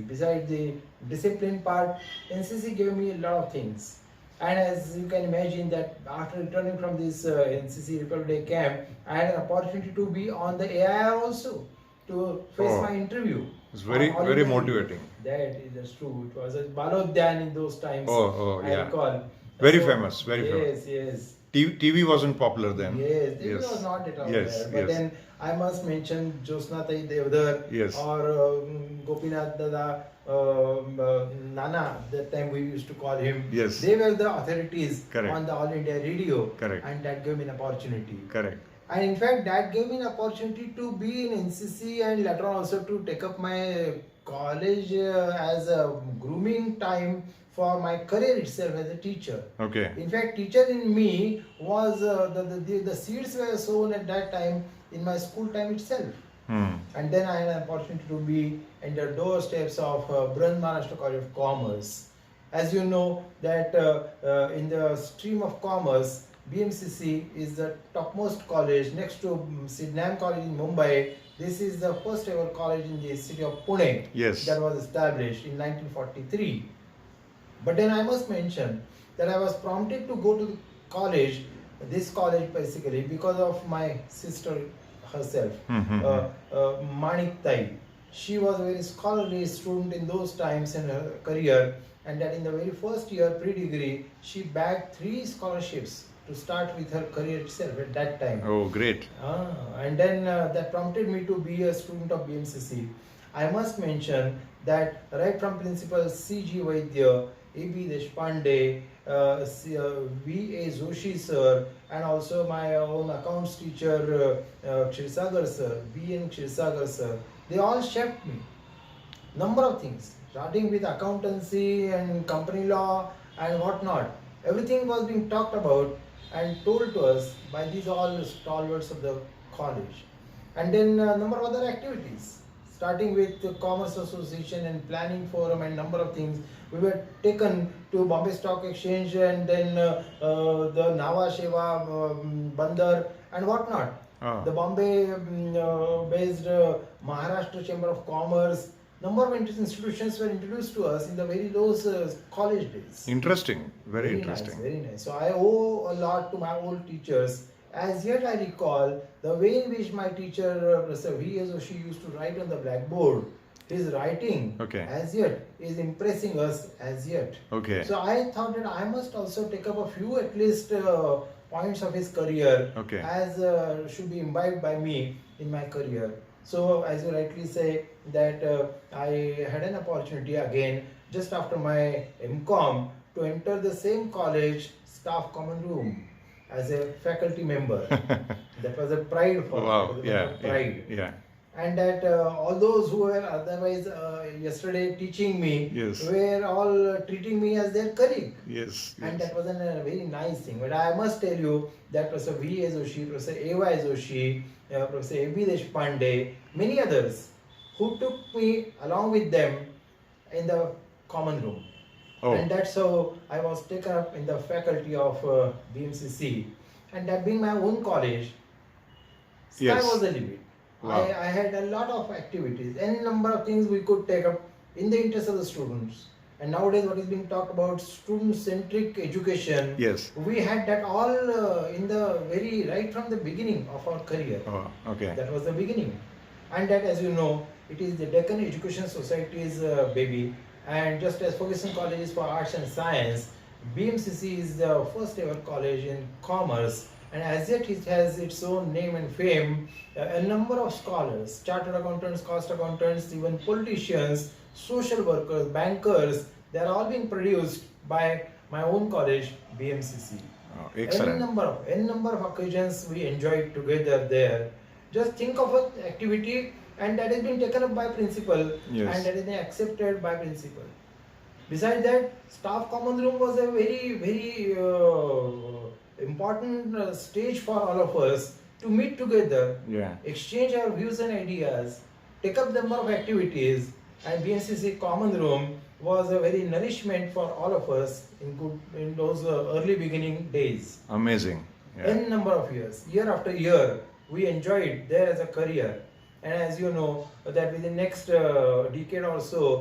Besides the discipline part, NCC gave me a lot of things. And as you can imagine that after returning from this NCC Republic Day camp, I had an opportunity to be on the AIR also to face my interview. It's very motivating. That's true. It was a Balodyan in those times. I recall. Very famous, very famous. Yes. TV wasn't popular then. Yes, TV was not at all there. But then I must mention Josna Tai Devdar or Gopinath Dada, Nana, that time we used to call him. Yes. They were the authorities on the All India Radio. Correct. And that gave me an opportunity. Correct. And in fact, that gave me an opportunity to be in NCC and later on also to take up my college as a grooming time for my career itself as a teacher. Okay. In fact, teacher in me was the seeds were sown at that time in my school time itself. And then I had an opportunity to be in the doorsteps of Maharashtra College of Commerce. As you know that in the stream of commerce, BMCC is the topmost college next to Sidnam College in Mumbai. This is the first ever college in the city of Pune that was established in 1943. But then I must mention that I was prompted to go to the college, this college basically, because of my sister herself, Manik Tai. She was a very scholarly student in those times in her career, and that in the very first year pre-degree, she bagged 3 scholarships to start with her career itself at that time. Oh, great. And then that prompted me to be a student of BMCC. I must mention that right from Principal C.G. Vaidya, A.B. Deshpande, V.A. Joshi Sir, and also my own accounts teacher, Kshisagar Sir, B.N. Kshisagar Sir, they all shaped me. Number of things, starting with accountancy and company law and whatnot. Everything was being talked about and told to us by these all stalwarts of the college. And then a number of other activities, starting with the Commerce Association and Planning Forum and number of things. We were taken to Bombay Stock Exchange and then the Nava Sheva Bandar and whatnot. The Bombay based Maharashtra Chamber of Commerce. Number of institutions were introduced to us in the very those college days. Interesting, very interesting. Nice, very nice. So I owe a lot to my old teachers. As yet I recall the way in which my teacher, Professor V. Joshi, used to write on the blackboard. His writing as yet is impressing us as yet. So I thought that I must also take up a few at least points of his career as should be imbibed by me in my career. So as you rightly say that I had an opportunity again just after my MCom to enter the same college staff common room as a faculty member. That was a pride for me. And that all those who were otherwise yesterday teaching me were all treating me as their colleague. And that was a very nice thing. But I must tell you that Professor V. Joshi, Professor A.Y. Joshi, Professor A.B. Deshpande, many others who took me along with them in the common room. And that's how I was taken up in the faculty of BMCC. And that being my own college, sky was the limit. I had a lot of activities, any number of things we could take up in the interest of the students. And nowadays what is being talked about student-centric education, we had that all in the right from the beginning of our career. That was the beginning. And that, as you know, it is the Deccan Education Society's baby. And just as Ferguson College is for Arts and Science, BMCC is the first ever college in commerce. And as yet it has its own name and fame. A number of scholars, chartered accountants, cost accountants, even politicians, social workers, bankers, they are all being produced by my own college, BMCC. Excellent. N number of occasions we enjoyed together there. Just think of an activity and that has been taken up by principal and that has been accepted by principal. Besides that, staff common room was a very important stage for all of us to meet together, exchange our views and ideas, take up the number of activities, and BMCC common room was a very nourishment for all of us in those early beginning days. Amazing. N number of years, year after year, we enjoyed there as a career. And as you know, that within the next decade or so,